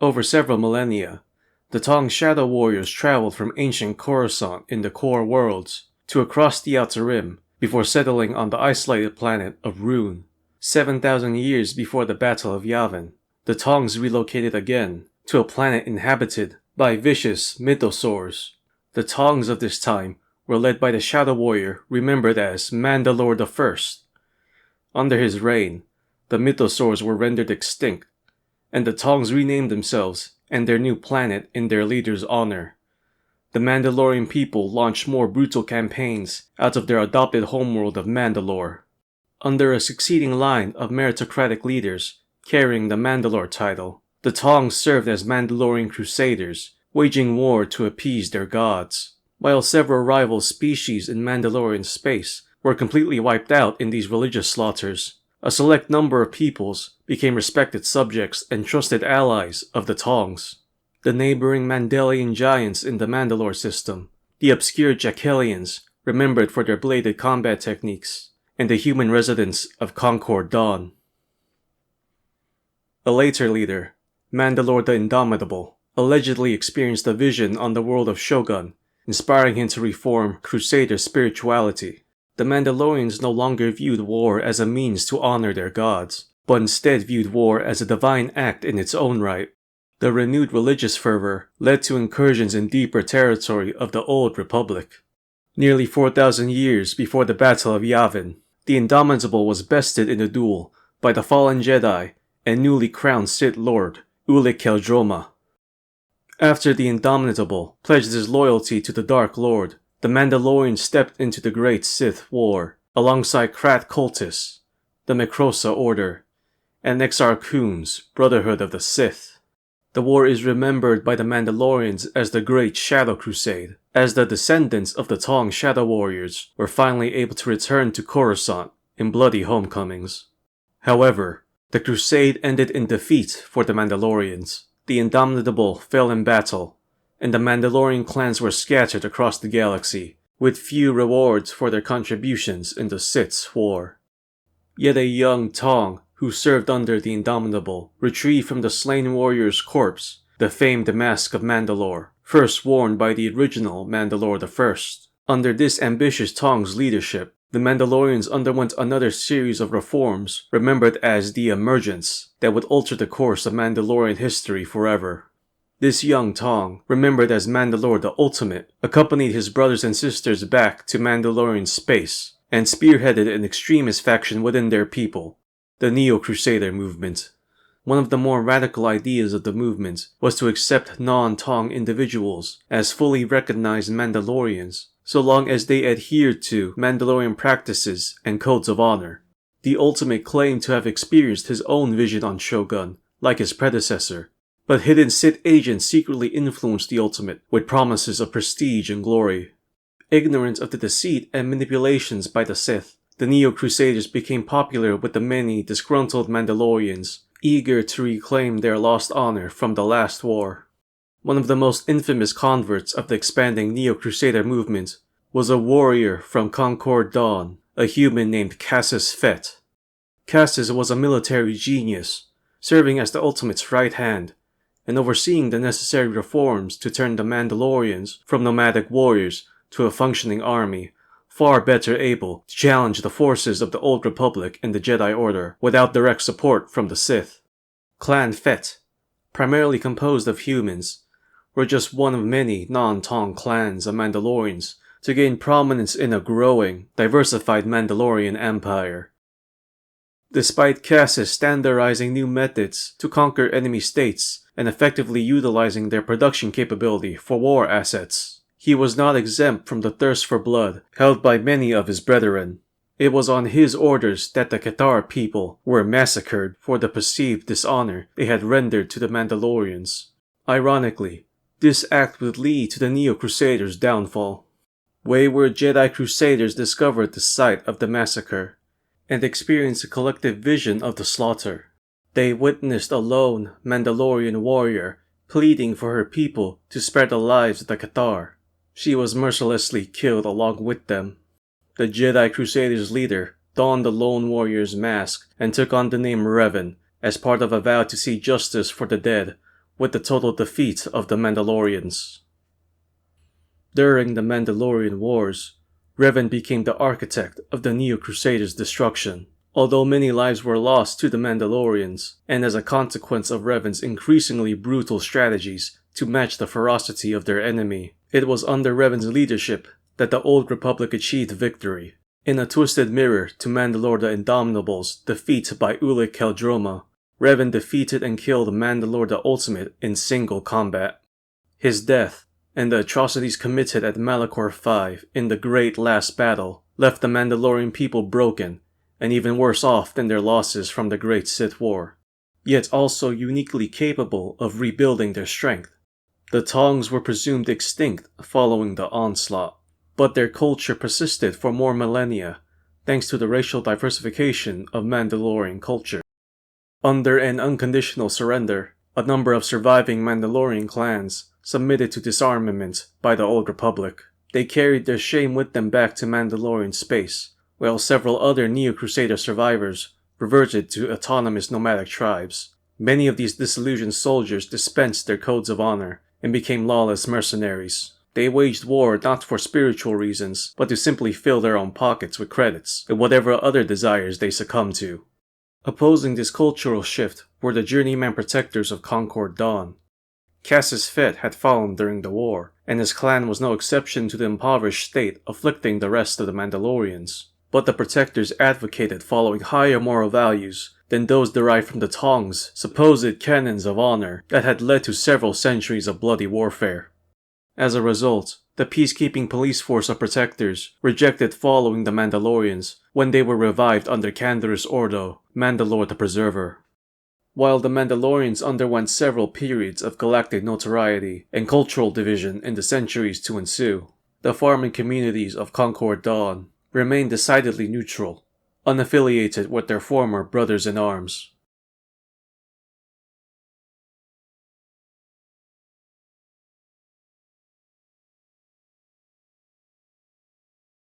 Over several millennia, the Tong Shadow Warriors traveled from ancient Coruscant in the Core Worlds to across the Outer Rim before settling on the isolated planet of Rune. 7,000 years before the Battle of Yavin, the Tongs relocated again to a planet inhabited by vicious mythosaurs. The Tongs of this time were led by the Shadow Warrior remembered as Mandalore I. Under his reign, the mythosaurs were rendered extinct, and the Tongs renamed themselves and their new planet in their leader's honor. The Mandalorian people launched more brutal campaigns out of their adopted homeworld of Mandalore. Under a succeeding line of meritocratic leaders carrying the Mandalore title, the Tongs served as Mandalorian crusaders, waging war to appease their gods. While several rival species in Mandalorian space were completely wiped out in these religious slaughters, a select number of peoples became respected subjects and trusted allies of the Tongs. The neighboring Mandalorian giants in the Mandalore system, the obscure Jakelians, remembered for their bladed combat techniques, and the human residents of Concord Dawn. A later leader, Mandalore the Indomitable, allegedly experienced a vision on the world of Shogun, inspiring him to reform Crusader spirituality. The Mandalorians no longer viewed war as a means to honor their gods, but instead viewed war as a divine act in its own right. The renewed religious fervor led to incursions in deeper territory of the Old Republic. Nearly 4,000 years before the Battle of Yavin, the Indomitable was bested in a duel by the fallen Jedi and newly crowned Sith Lord, Ulic Qel-Droma. After the Indomitable pledged his loyalty to the Dark Lord, the Mandalorians stepped into the Great Sith War, alongside Krat Kultists, the Mikrosa Order, and Exar Kun's Brotherhood of the Sith. The war is remembered by the Mandalorians as the Great Shadow Crusade, as the descendants of the Tong Shadow Warriors were finally able to return to Coruscant in bloody homecomings. However, the crusade ended in defeat for the Mandalorians. The Indomitable fell in battle, and the Mandalorian clans were scattered across the galaxy, with few rewards for their contributions in the Sith's war. Yet a young Tong who served under the Indomitable retrieved from the slain warrior's corpse the famed Mask of Mandalore, first worn by the original Mandalore I. Under this ambitious Tong's leadership, the Mandalorians underwent another series of reforms remembered as the Emergence that would alter the course of Mandalorian history forever. This young Tong, remembered as Mandalore the Ultimate, accompanied his brothers and sisters back to Mandalorian space and spearheaded an extremist faction within their people, the Neo-Crusader movement. One of the more radical ideas of the movement was to accept non-Tong individuals as fully recognized Mandalorians, so long as they adhered to Mandalorian practices and codes of honor. The Ultimate claimed to have experienced his own vision on Shogun, like his predecessor, but hidden Sith agents secretly influenced the Ultimate with promises of prestige and glory. Ignorant of the deceit and manipulations by the Sith, the Neo-Crusaders became popular with the many disgruntled Mandalorians, eager to reclaim their lost honor from the last war. One of the most infamous converts of the expanding Neo-Crusader movement was a warrior from Concord Dawn, a human named Cassus Fett. Cassus was a military genius, serving as the Ultimate's right hand, and overseeing the necessary reforms to turn the Mandalorians from nomadic warriors to a functioning army, far better able to challenge the forces of the Old Republic and the Jedi Order without direct support from the Sith. Clan Fett, primarily composed of humans, were just one of many non-Tong clans of Mandalorians to gain prominence in a growing, diversified Mandalorian empire. Despite Cassus standardizing new methods to conquer enemy states and effectively utilizing their production capability for war assets, he was not exempt from the thirst for blood held by many of his brethren. It was on his orders that the Cathar people were massacred for the perceived dishonor they had rendered to the Mandalorians. Ironically, this act would lead to the Neo-Crusaders' downfall. Wayward Jedi Crusaders discovered the site of the massacre and experienced a collective vision of the slaughter. They witnessed a lone Mandalorian warrior pleading for her people to spare the lives of the Cathar. She was mercilessly killed along with them. The Jedi Crusaders' leader donned the lone warrior's mask and took on the name Revan as part of a vow to see justice for the dead with the total defeat of the Mandalorians. During the Mandalorian Wars, Revan became the architect of the Neo-Crusaders' destruction. Although many lives were lost to the Mandalorians, and as a consequence of Revan's increasingly brutal strategies to match the ferocity of their enemy, it was under Revan's leadership that the Old Republic achieved victory. In a twisted mirror to Mandalore the Indomitable's defeat by Ulic Qel-Droma, Revan defeated and killed Mandalore the Ultimate in single combat. His death, and the atrocities committed at Malachor V in the Great Last Battle, left the Mandalorian people broken, and even worse off than their losses from the Great Sith War, yet also uniquely capable of rebuilding their strength. The Tongs were presumed extinct following the onslaught, but their culture persisted for more millennia, thanks to the racial diversification of Mandalorian culture. Under an unconditional surrender, a number of surviving Mandalorian clans submitted to disarmament by the Old Republic. They carried their shame with them back to Mandalorian space, while several other Neo-Crusader survivors reverted to autonomous nomadic tribes. Many of these disillusioned soldiers dispensed their codes of honor and became lawless mercenaries. They waged war not for spiritual reasons, but to simply fill their own pockets with credits and whatever other desires they succumbed to. Opposing this cultural shift were the journeyman protectors of Concord Dawn. Cassus Fett had fallen during the war, and his clan was no exception to the impoverished state afflicting the rest of the Mandalorians. But the protectors advocated following higher moral values than those derived from the Tongs' supposed canons of honor that had led to several centuries of bloody warfare. As a result, the peacekeeping police force of protectors rejected following the Mandalorians when they were revived under Canderous Ordo, Mandalore the Preserver. While the Mandalorians underwent several periods of galactic notoriety and cultural division in the centuries to ensue, the farming communities of Concord Dawn remained decidedly neutral, unaffiliated with their former brothers-in-arms.